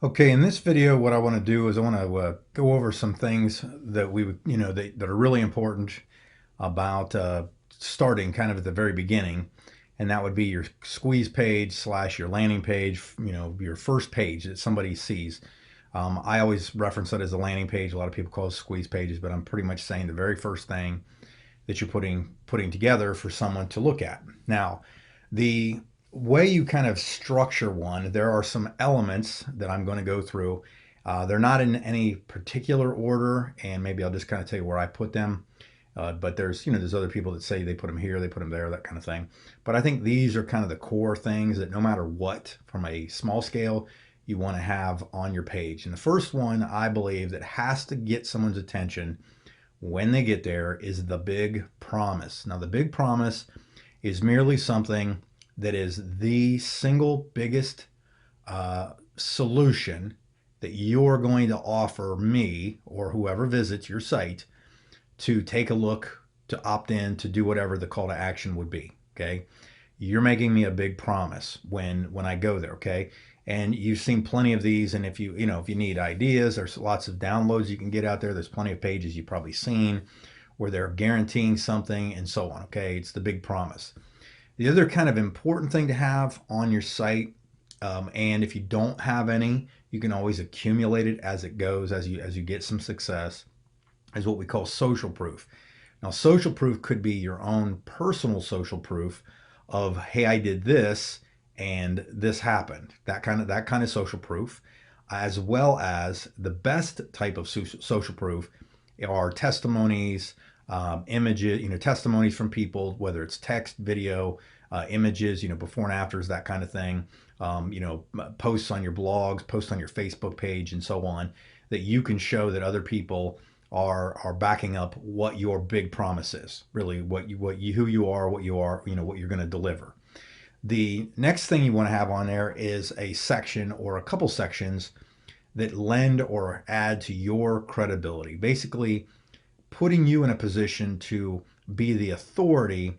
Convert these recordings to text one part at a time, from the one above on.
Okay, in this video, what I want to do is I want to go over some things that we would, that are really important about starting kind of at the very beginning, and that would be your squeeze page slash your landing page, your first page that somebody sees. I always reference it as a landing page. A lot of people call it squeeze pages, but I'm pretty much saying the very first thing that you're putting together for someone to look at. Now, the way you kind of structure one, there are some elements that I'm going to go through. They're not in any particular order, and maybe I'll just kind of tell you where I put them. But there's other people that say they put them here, they put them there, that kind of thing. But I think these are kind of the core things that no matter what, from a small scale, you want to have on your page. And the first one I believe that has to get someone's attention when they get there is the big promise. Now, the big promise is merely something that is the single biggest solution that you're going to offer me or whoever visits your site to take a look, to opt in, to do whatever the call to action would be. Okay, you're making me a big promise when I go there. Okay, and you've seen plenty of these, and if you need ideas, there's lots of downloads you can get out there. There's plenty of pages you've probably seen where they're guaranteeing something and so on. Okay, it's the big promise. The other kind of important thing to have on your site, and if you don't have any, you can always accumulate it as it goes, as you get some success, is what we call social proof. Now, social proof could be your own personal social proof of, hey, I did this and this happened. That kind of social proof, as well as the best type of social proof are testimonies, images, testimonies from people, whether it's text, video, images, before and afters, that kind of thing, posts on your blogs, posts on your Facebook page, and so on, that you can show that other people are backing up what your big promise is, really who you are, what you're going to deliver. The next thing you want to have on there is a section or a couple sections that lend or add to your credibility. Basically, putting you in a position to be the authority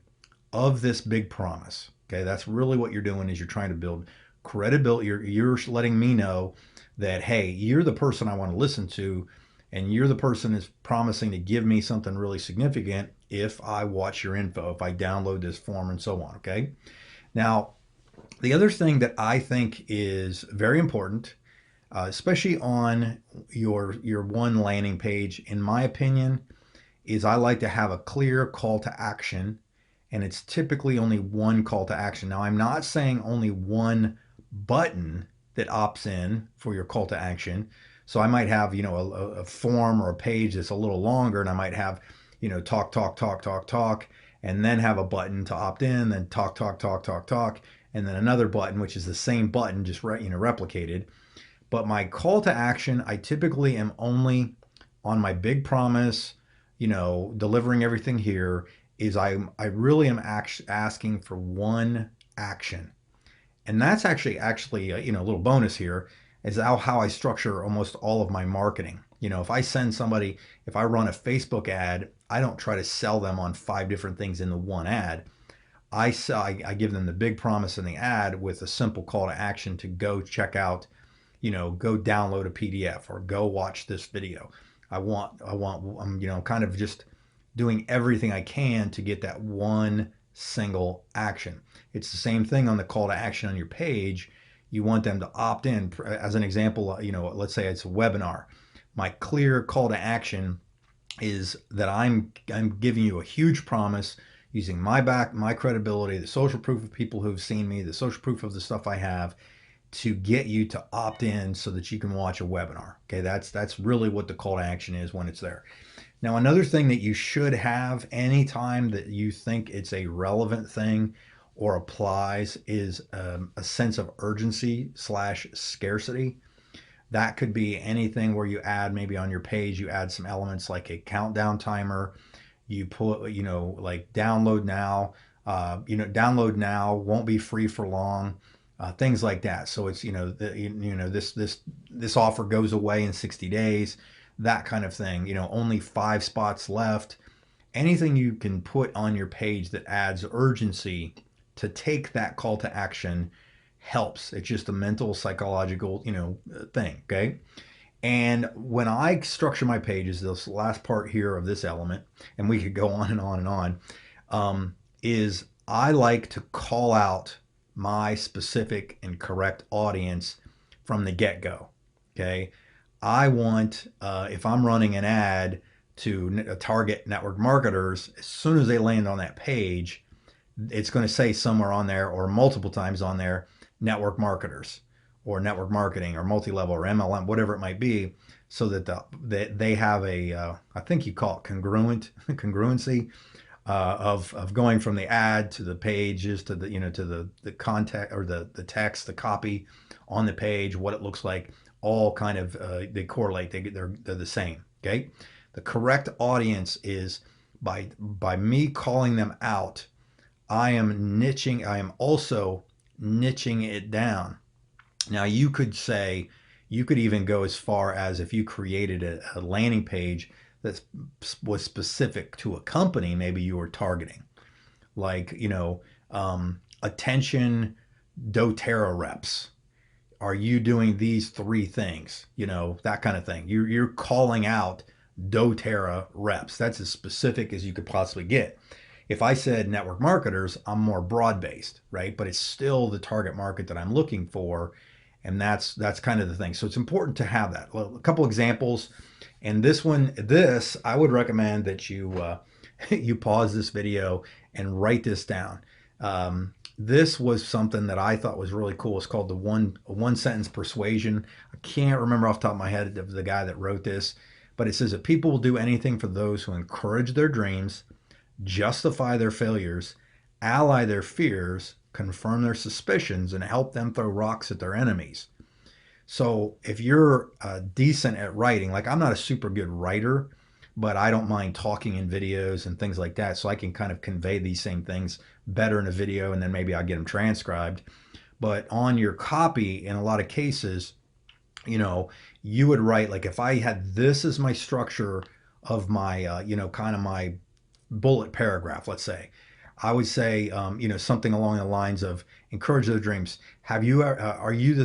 of this big promise. Okay, that's really what you're doing is you're trying to build credibility. You're letting me know that, hey, you're the person I want to listen to, and you're the person that's promising to give me something really significant if I watch your info, if I download this form, and so on. Okay. Now, the other thing that I think is very important, especially on your one landing page, in my opinion, is I like to have a clear call to action, and it's typically only one call to action. Now, I'm not saying only one button that opts in for your call to action. So I might have, a form or a page that's a little longer, and I might have, talk, talk, talk, talk, talk, and then have a button to opt in, then talk, talk, talk, talk, talk, and then another button, which is the same button, just replicated. But my call to action, I typically am only on my big promise, delivering everything here, is I really am asking for one action. And that's actually a little bonus here is how I structure almost all of my marketing. If I run a Facebook ad, I don't try to sell them on 5 different things in the one ad. I give them the big promise in the ad with a simple call to action to go check out, go download a PDF or go watch this video. I'm kind of just doing everything I can to get that one single action. It's the same thing on the call to action on your page. You want them to opt in. As an example, let's say it's a webinar. My clear call to action is that I'm giving you a huge promise using my credibility, the social proof of people who've seen me, the social proof of the stuff I have, to get you to opt in so that you can watch a webinar. Okay, that's really what the call to action is when it's there. Now, another thing that you should have anytime that you think it's a relevant thing or applies is a sense of urgency slash scarcity. That could be anything where you add, maybe on your page, you add some elements like a countdown timer. You put, like download now, download now, won't be free for long, things like that. So it's, this offer goes away in 60 days, that kind of thing, only 5 spots left. Anything you can put on your page that adds urgency to take that call to action helps. It's just a mental, psychological, thing. Okay. And when I structure my pages, this last part here of this element, and we could go on and on and on, is I like to call out my specific and correct audience from the get-go. Okay. I want, if I'm running an ad to target network marketers, as soon as they land on that page, it's going to say somewhere on there or multiple times on there, network marketers or network marketing or multi-level or MLM, whatever it might be, so that they have a, I think you call it congruency, of going from the ad to the pages to the content or the text, the copy on the page, what it looks like, all kind of they correlate. They're the same. Okay, the correct audience is by me calling them out. I am also niching it down. Now you could even go as far as if you created a landing page that was specific to a company, maybe you were targeting, like, attention doTERRA reps. Are you doing these 3 things? That kind of thing. You're calling out doTERRA reps. That's as specific as you could possibly get. If I said network marketers, I'm more broad-based, right? But it's still the target market that I'm looking for, and that's kind of the thing. So it's important to have that. A couple examples, and this I would recommend that you you pause this video and write this down. This was something that I thought was really cool. It's called the one sentence persuasion. I can't remember off the top of my head of the guy that wrote this, but it says that people will do anything for those who encourage their dreams, justify their failures, ally their fears, confirm their suspicions, and help them throw rocks at their enemies. So if you're decent at writing, like I'm not a super good writer, but I don't mind talking in videos and things like that. So I can kind of convey these same things better in a video, and then maybe I'll get them transcribed. But on your copy, in a lot of cases, you would write, like if I had this as my structure of my, kind of my bullet paragraph, let's say, I would say, something along the lines of encourage their dreams. Are you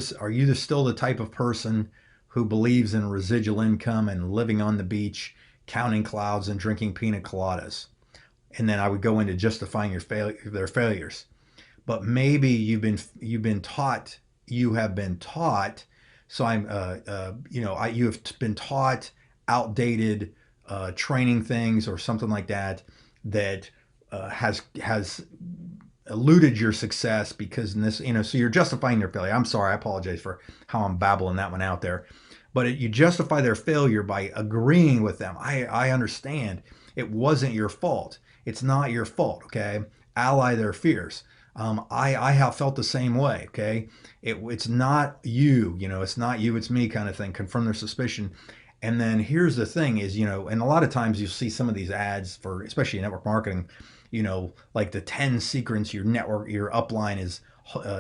still the type of person who believes in residual income and living on the beach, counting clouds and drinking pina coladas? And then I would go into justifying their failures. But maybe you have been taught. So you have been taught outdated training things or something like that has eluded your success because in this, so you're justifying their failure. I'm sorry, I apologize for how I'm babbling that one out there. But you justify their failure by agreeing with them. I understand. It wasn't your fault. It's not your fault, okay? Ally their fears. I have felt the same way, okay? It's not you, it's not you, it's me kind of thing. Confirm their suspicion. And then here's the thing is, and a lot of times you'll see some of these ads for, especially network marketing, like the 10 secrets your upline is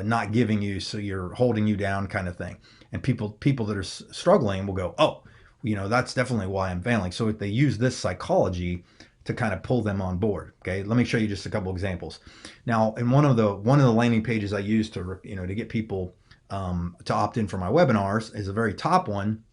not giving you, so you're holding you down kind of thing. And people that are struggling will go, oh, that's definitely why I'm failing. So if they use this psychology to kind of pull them on board. Okay, let me show you just a couple examples. Now, in one of the landing pages I use to get people to opt in for my webinars, is a very top one.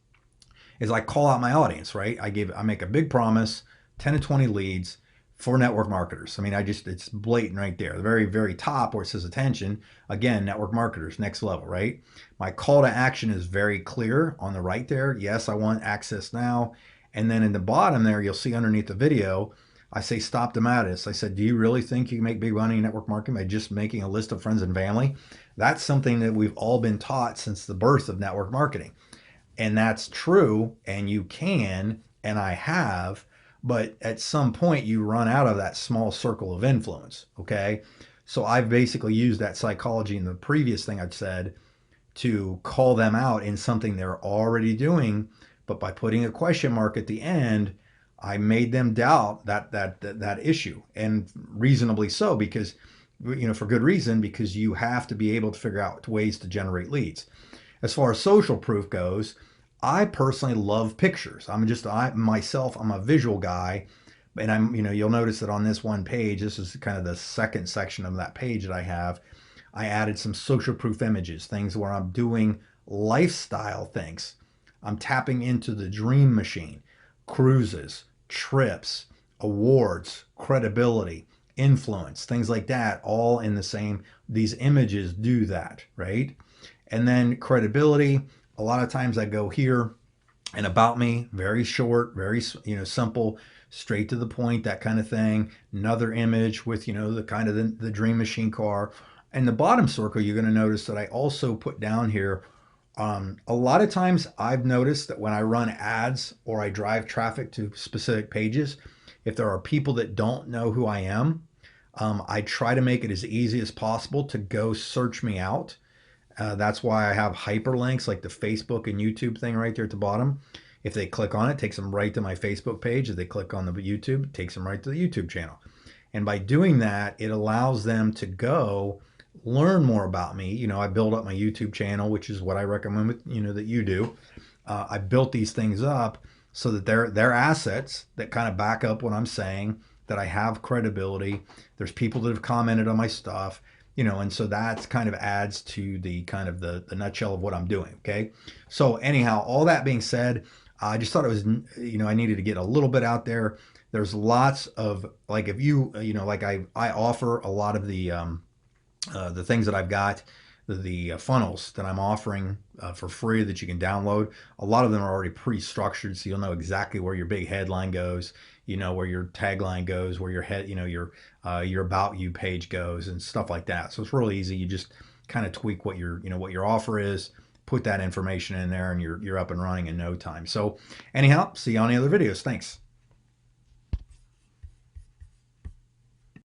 Is I call out my audience, right? I make a big promise, 10 to 20 leads for network marketers. I mean, it's blatant right there. The very, very top where it says attention, again, network marketers, next level, right? My call to action is very clear on the right there. Yes, I want access now. And then in the bottom there, you'll see underneath the video, I say, stop the madness. I said, do you really think you can make big money in network marketing by just making a list of friends and family? That's something that we've all been taught since the birth of network marketing. And that's true, and you can, and I have, but at some point you run out of that small circle of influence, okay? So I've basically used that psychology in the previous thing I've said to call them out in something they're already doing, but by putting a question mark at the end, I made them doubt that issue, and reasonably so, because for good reason, because you have to be able to figure out ways to generate leads. As far as social proof goes, I personally love pictures. I'm a visual guy, and you'll notice that on this one page, this is kind of the second section of that page that I have. I added some social proof images, things where I'm doing lifestyle things. I'm tapping into the dream machine, cruises, trips, awards, credibility, influence, things like that, all in the same. These images do that, right? And then credibility, a lot of times I go here and about me, very short, very simple, straight to the point, that kind of thing. Another image with the kind of the dream machine car. And the bottom circle, you're going to notice that I also put down here. A lot of times I've noticed that when I run ads or I drive traffic to specific pages, if there are people that don't know who I am, I try to make it as easy as possible to go search me out. That's why I have hyperlinks like the Facebook and YouTube thing right there at the bottom. If they click on it, it takes them right to my Facebook page. If they click on the YouTube, it takes them right to the YouTube channel. And by doing that, it allows them to go learn more about me. I build up my YouTube channel, which is what I recommend, that you do. I built these things up so that they're assets that kind of back up what I'm saying, that I have credibility. There's people that have commented on my stuff. And so that kind of adds to the kind of the nutshell of what I'm doing. Okay. So anyhow, all that being said, I just thought it was, I needed to get a little bit out there. There's lots of, like, if you, like I offer a lot of the things that I've got, the funnels that I'm offering for free that you can download. A lot of them are already pre-structured, so you'll know exactly where your big headline goes, where your tagline goes, where your your about you page goes, and stuff like that. So it's really easy. You just kind of tweak what your offer is, put that information in there, and you're up and running in no time. So anyhow, see you on the other videos. Thanks.